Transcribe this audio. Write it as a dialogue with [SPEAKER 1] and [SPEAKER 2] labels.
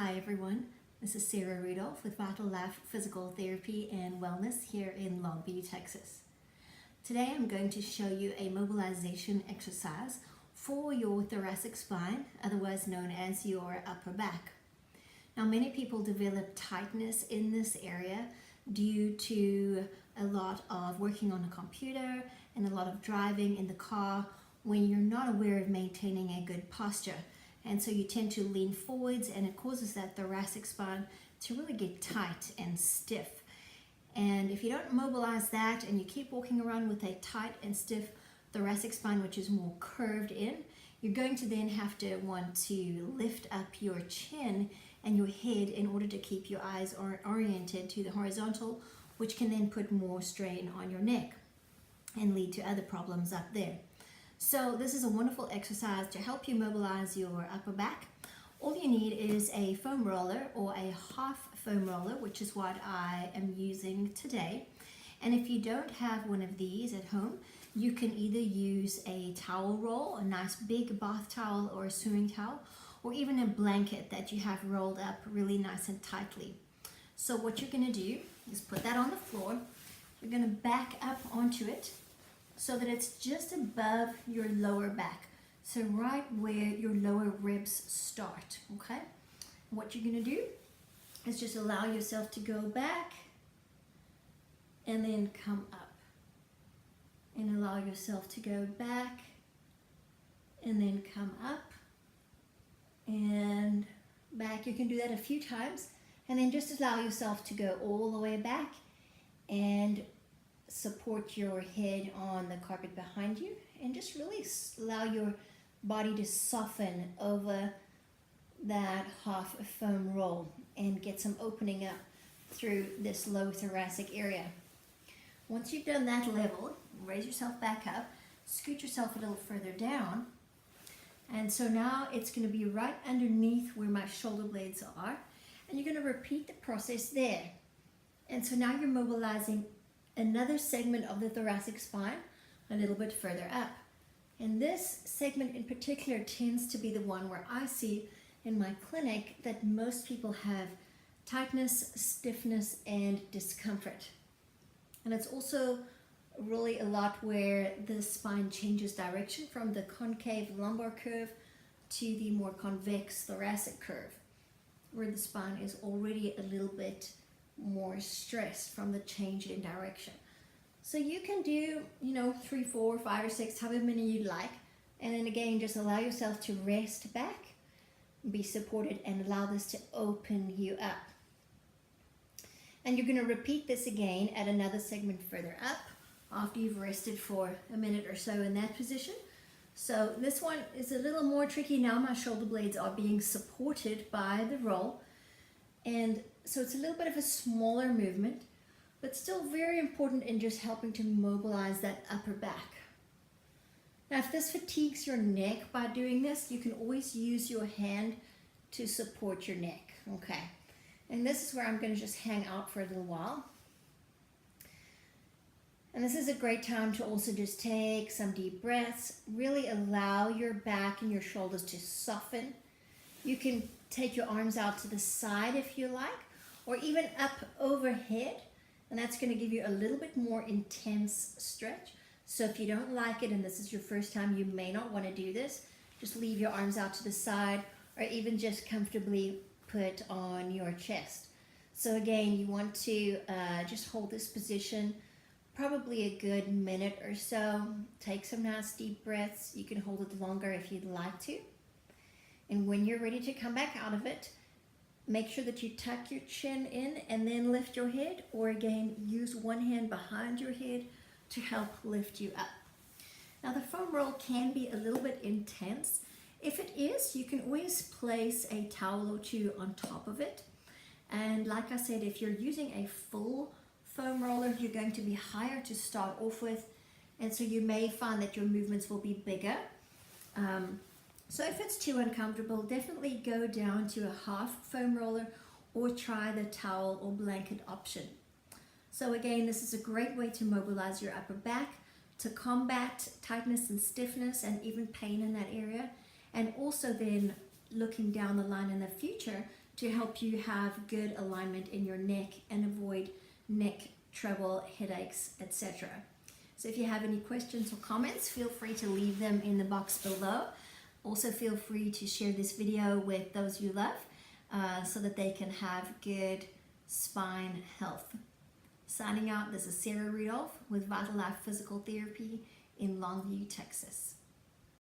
[SPEAKER 1] Hi everyone, this is Sarah Rudolph with Vital Life Physical Therapy and Wellness here in Longview, Texas. Today I'm going to show you a mobilization exercise for your thoracic spine, otherwise known as your upper back. Now many people develop tightness in this area due to a lot of working on a computer and a lot of driving in the car when you're not aware of maintaining a good posture. And so you tend to lean forwards and it causes that thoracic spine to really get tight and stiff. And if you don't mobilize that and you keep walking around with a tight and stiff thoracic spine, which is more curved in, you're going to then have to want to lift up your chin and your head in order to keep your eyes oriented to the horizontal, which can then put more strain on your neck and lead to other problems up there. So this is a wonderful exercise to help you mobilize your upper back. All you need is a foam roller or a half foam roller, which is what I am using today. And if you don't have one of these at home, you can either use a towel roll, a nice big bath towel or a swimming towel, or even a blanket that you have rolled up really nice and tightly. So what you're going to do is put that on the floor. You're going to back up onto it so that it's just above your lower back. So right where your lower ribs start, okay? What you're gonna do is just allow yourself to go back and then come up. And allow yourself to go back and then come up and back. You can do that a few times and then just allow yourself to go all the way back and support your head on the carpet behind you and just really allow your body to soften over that half foam roll and get some opening up through this low thoracic area. Once you've done that level, raise yourself back up, scoot yourself a little further down, and so now it's going to be right underneath where my shoulder blades are, and you're going to repeat the process there. And so now you're mobilizing another segment of the thoracic spine a little bit further up. And this segment in particular tends to be the one where I see in my clinic that most people have tightness, stiffness, and discomfort. And it's also really a lot where the spine changes direction from the concave lumbar curve to the more convex thoracic curve, where the spine is already a little bit more stress from the change in direction. So you can do, 3, 4, 5, or 6, however many you'd like. And then again, just allow yourself to rest back, be supported, and allow this to open you up. And you're going to repeat this again at another segment further up after you've rested for a minute or so in that position. So this one is a little more tricky now. My shoulder blades are being supported by the roll. And so it's a little bit of a smaller movement, but still very important in just helping to mobilize that upper back. Now, if this fatigues your neck by doing this, you can always use your hand to support your neck, okay? And this is where I'm going to just hang out for a little while. And this is a great time to also just take some deep breaths, really allow your back and your shoulders to soften. You can take your arms out to the side if you like, or even up overhead, and that's going to give you a little bit more intense stretch. So if you don't like it and this is your first time, you may not want to do this. Just leave your arms out to the side, or even just comfortably put on your chest. So again, you want to just hold this position probably a good minute or so. Take some nice deep breaths. You can hold it longer if you'd like to. And when you're ready to come back out of it, make sure that you tuck your chin in and then lift your head, or again, use one hand behind your head to help lift you up. Now the foam roll can be a little bit intense. If it is, you can always place a towel or two on top of it. And like I said, if you're using a full foam roller, you're going to be higher to start off with, and so you may find that your movements will be bigger. So if it's too uncomfortable, definitely go down to a half foam roller or try the towel or blanket option. So again, this is a great way to mobilize your upper back, to combat tightness and stiffness and even pain in that area, and also then looking down the line in the future to help you have good alignment in your neck and avoid neck trouble, headaches, etc. So if you have any questions or comments, feel free to leave them in the box below. Also feel free to share this video with those you love so that they can have good spine health. Signing out, this is Sarah Rudolph with Vital Life Physical Therapy in Longview, Texas.